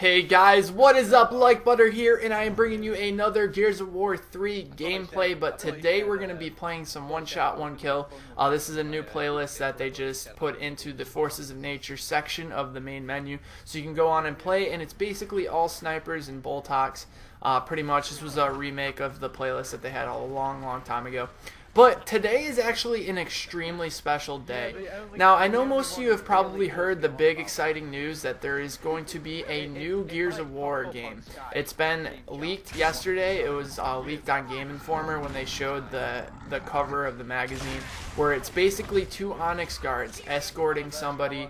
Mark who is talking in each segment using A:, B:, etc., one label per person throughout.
A: Hey guys, what is up? Like Butter here, and I am bringing you another Gears of War 3 gameplay, but today we're going to be playing some one shot, one kill. This is a new playlist that they just put into the Forces of Nature section of the main menu, so you can go on and play, and it's basically all snipers and Boltocs. Pretty much, this was a remake of the playlist that they had a long time ago. But today is actually an extremely special day. Now, I know most of you have probably heard the big exciting news that there is going to be a new Gears of War game. It's been leaked yesterday. It was leaked on Game Informer when they showed the cover of the magazine, where it's basically two Onyx guards escorting somebody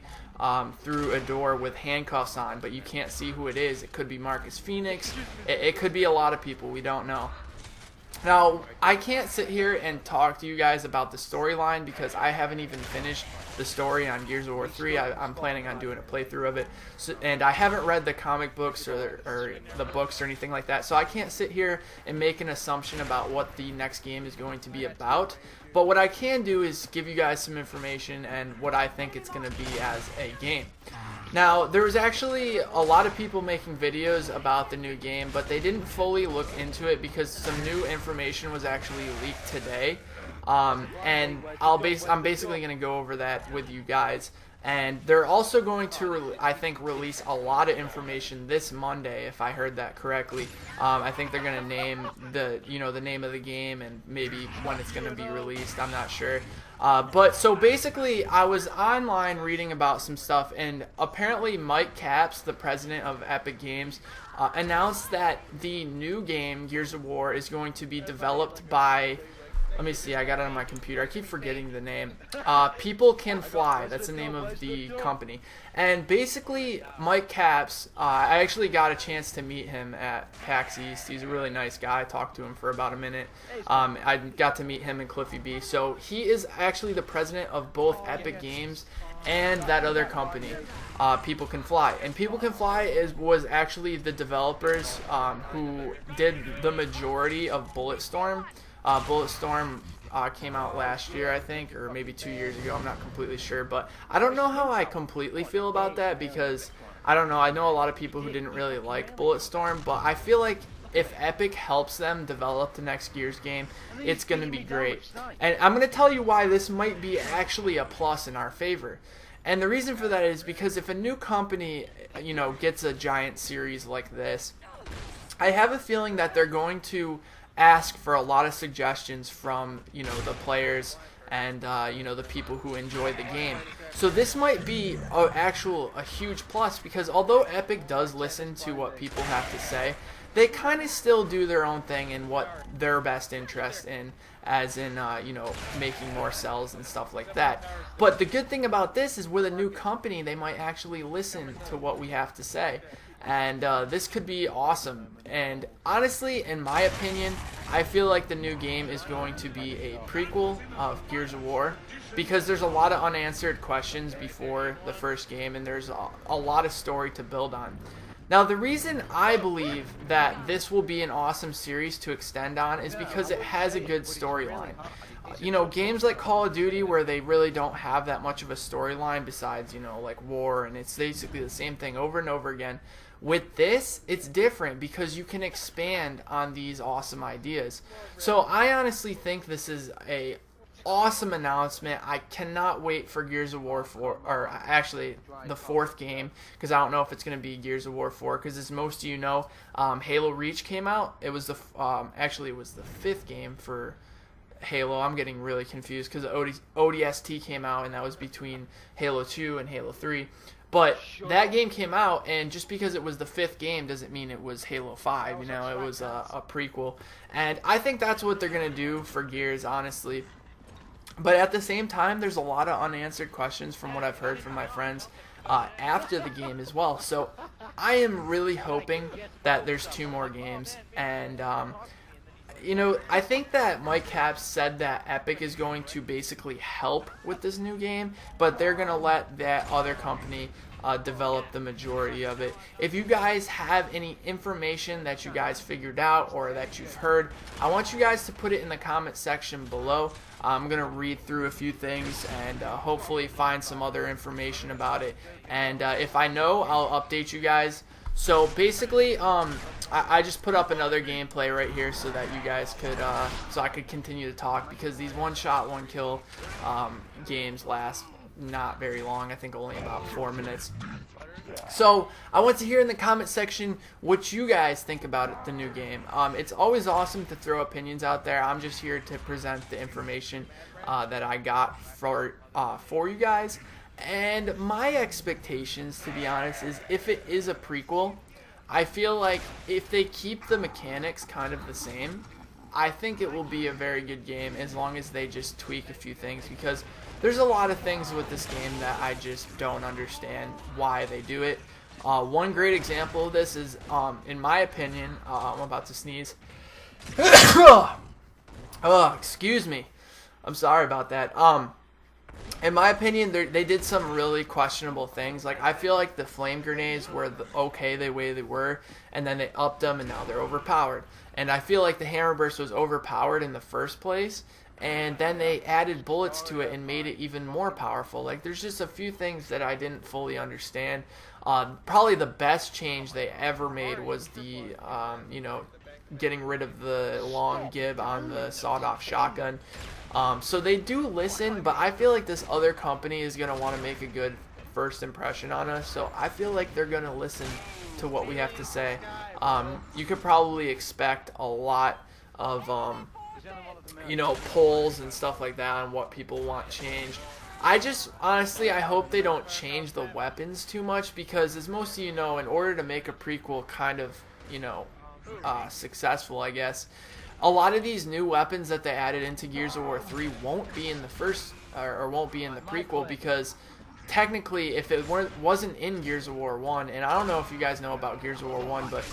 A: through a door with handcuffs on, but you can't see who it is. It could be Marcus Phoenix. It could be a lot of people. We don't know. Now, I can't sit here and talk to you guys about the storyline because I haven't even finished the story on Gears of War 3. I'm planning on doing a playthrough of it, and I haven't read the comic books or the books or anything like that, so I can't sit here and make an assumption about what the next game is going to be about. But what I can do is give you guys some information and what I think it's going to be as a game. Now, there was actually a lot of people making videos about the new game, but they didn't fully look into it because some new information was actually leaked today. And I'm basically going to go over that with you guys. And they're also going to, I think, release a lot of information this Monday, if I heard that correctly. I think they're going to name the name of the game and maybe when it's going to be released. I'm not sure. But so basically, I was online reading about some stuff, and apparently Mike Capps, the president of Epic Games, announced that the new game, Gears of War, is going to be developed by... Let me see, I got it on my computer. I keep forgetting the name. People Can Fly, that's the name of the company. And basically, Mike Capps, I actually got a chance to meet him at PAX East. He's a really nice guy. I talked to him for about a minute. I got to meet him and Cliffy B. So he is actually the president of both Epic Games and that other company, People Can Fly. And People Can Fly was actually the developers who did the majority of Bulletstorm. Bulletstorm came out last year, I think, or maybe 2 years ago. I'm not completely sure, but I don't know how I completely feel about that because, I don't know, I know a lot of people who didn't really like Bulletstorm, but I feel like if Epic helps them develop the next Gears game, it's going to be great. And I'm going to tell you why this might be actually a plus in our favor. And the reason for that is because if a new company, gets a giant series like this, I have a feeling that they're going to ask for a lot of suggestions from the players and the people who enjoy the game. So this might be a huge plus because although Epic does listen to what people have to say, they kind of still do their own thing in what their best interest in, as in making more cells and stuff like that. But the good thing about this is with a new company, they might actually listen to what we have to say. And this could be awesome. And honestly, in my opinion, I feel like the new game is going to be a prequel of Gears of War because there's a lot of unanswered questions before the first game, and there's a lot of story to build on. Now, the reason I believe that this will be an awesome series to extend on is because it has a good storyline. Games like Call of Duty where they really don't have that much of a storyline besides, like war, and it's basically the same thing over and over again. With this, it's different because you can expand on these awesome ideas. So I honestly think this is a awesome announcement. I cannot wait for Gears of War 4, or actually the fourth game, because I don't know if it's going to be Gears of War 4, because as most of you know, Halo Reach came out. It was actually it was the fifth game for Halo. I'm getting really confused because ODST came out, and that was between Halo 2 and Halo 3. But that game came out, and just because it was the fifth game doesn't mean it was Halo 5. It was a prequel. And I think that's what they're going to do for Gears, honestly. But at the same time, there's a lot of unanswered questions from what I've heard from my friends after the game as well. So I am really hoping that there's 2 more games. And, I think that Mike Capps said that Epic is going to basically help with this new game, but they're going to let that other company develop the majority of it. If you guys have any information that you guys figured out or that you've heard, I want you guys to put it in the comment section below. I'm going to read through a few things and hopefully find some other information about it. And if I know, I'll update you guys. So basically, I just put up another gameplay right here so that you guys could, so I could continue to talk, because these one-shot, one-kill games last not very long. I think only about 4 minutes. So I want to hear in the comment section what you guys think about the new game. It's always awesome to throw opinions out there. I'm just here to present the information that I got for you guys. And my expectations, to be honest, is if it is a prequel, I feel like if they keep the mechanics kind of the same, I think it will be a very good game, as long as they just tweak a few things, because there's a lot of things with this game that I just don't understand why they do it. One great example of this is, in my opinion, I'm about to sneeze. Oh, excuse me. I'm sorry about that. In my opinion, they did some really questionable things. Like, I feel like the flame grenades were okay the way they were, and then they upped them, and now they're overpowered. And I feel like the hammer burst was overpowered in the first place, and then they added bullets to it and made it even more powerful. Like, there's just a few things that I didn't fully understand. Probably the best change they ever made was the, you know, getting rid of the long gib on the sawed-off shotgun. So they do listen, but I feel like this other company is going to want to make a good first impression on us, so I feel like they're going to listen to what we have to say. You could probably expect a lot of, you know, polls and stuff like that on what people want changed. Honestly, I hope they don't change the weapons too much, because as most of you know, in order to make a prequel kind of, you know, successful, I guess, a lot of these new weapons that they added into Gears of War 3 won't be in the first, or won't be in the prequel, because technically, if it wasn't in Gears of War 1, and I don't know if you guys know about Gears of War 1, but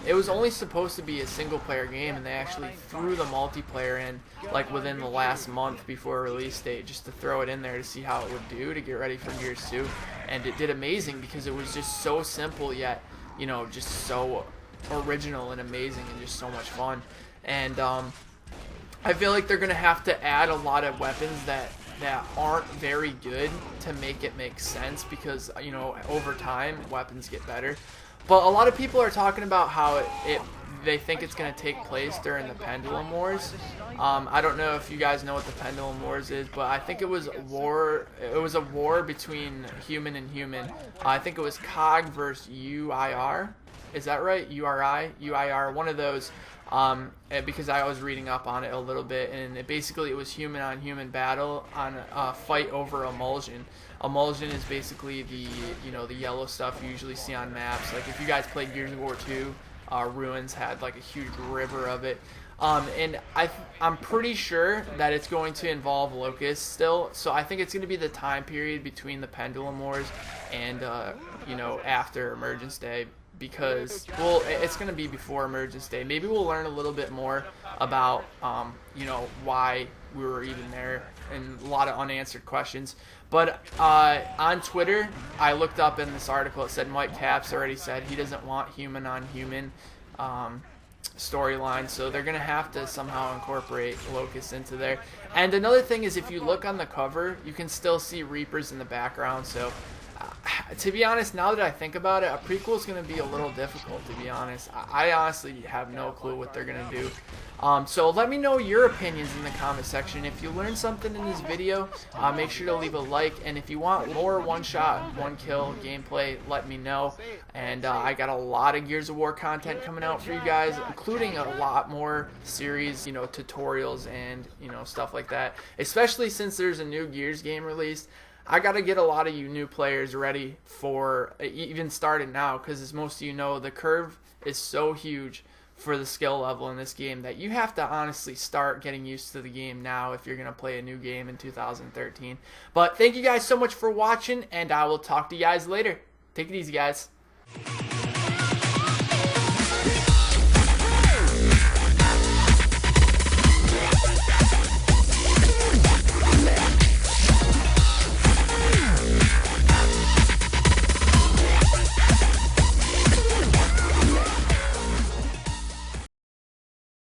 A: it was only supposed to be a single-player game, and they actually threw the multiplayer in, like, within the last month before release date, just to throw it in there to see how it would do, to get ready for Gears 2, and it did amazing, because it was just so simple, yet, you know, just so original and amazing, and just so much fun. And I feel like they're going to have to add a lot of weapons that aren't very good to make it make sense, because, you know, over time weapons get better. But a lot of people are talking about how they think it's going to take place during the Pendulum Wars. I don't know if you guys know what the Pendulum Wars is, but I think it was a war. It was a war between human and human. I think it was COG versus UIR. Is that right? UIR, one of those. Because I was reading up on it a little bit, and it was human on human battle on a fight over emulsion. Emulsion is basically the, you know, the yellow stuff you usually see on maps. Like, if you guys played Gears of War 2, Ruins had like a huge river of it. And I'm pretty sure that it's going to involve locusts still, so I think it's going to be the time period between the Pendulum Wars and, you know, after Emergence Day. Because, well, it's going to be before Emergence Day. Maybe we'll learn a little bit more about, you know, why we were even there, and a lot of unanswered questions. But on Twitter, I looked up in this article, it said Mike Capps already said he doesn't want human on human storyline, so they're going to have to somehow incorporate locusts into there. And another thing is, if you look on the cover, you can still see Reapers in the background, so to be honest, now that I think about it, a prequel is going to be a little difficult, to be honest. I honestly have no clue what they're going to do. So let me know your opinions in the comment section. If you learned something in this video, make sure to leave a like. And if you want more one-shot, one-kill gameplay, let me know. And I got a lot of Gears of War content coming out for you guys, including a lot more series, you know, tutorials and, you know, stuff like that. Especially since there's a new Gears game released. I got to get a lot of you new players ready for even starting now, because as most of you know, the curve is so huge for the skill level in this game that you have to honestly start getting used to the game now if you're going to play a new game in 2013. But thank you guys so much for watching, and I will talk to you guys later. Take it easy, guys.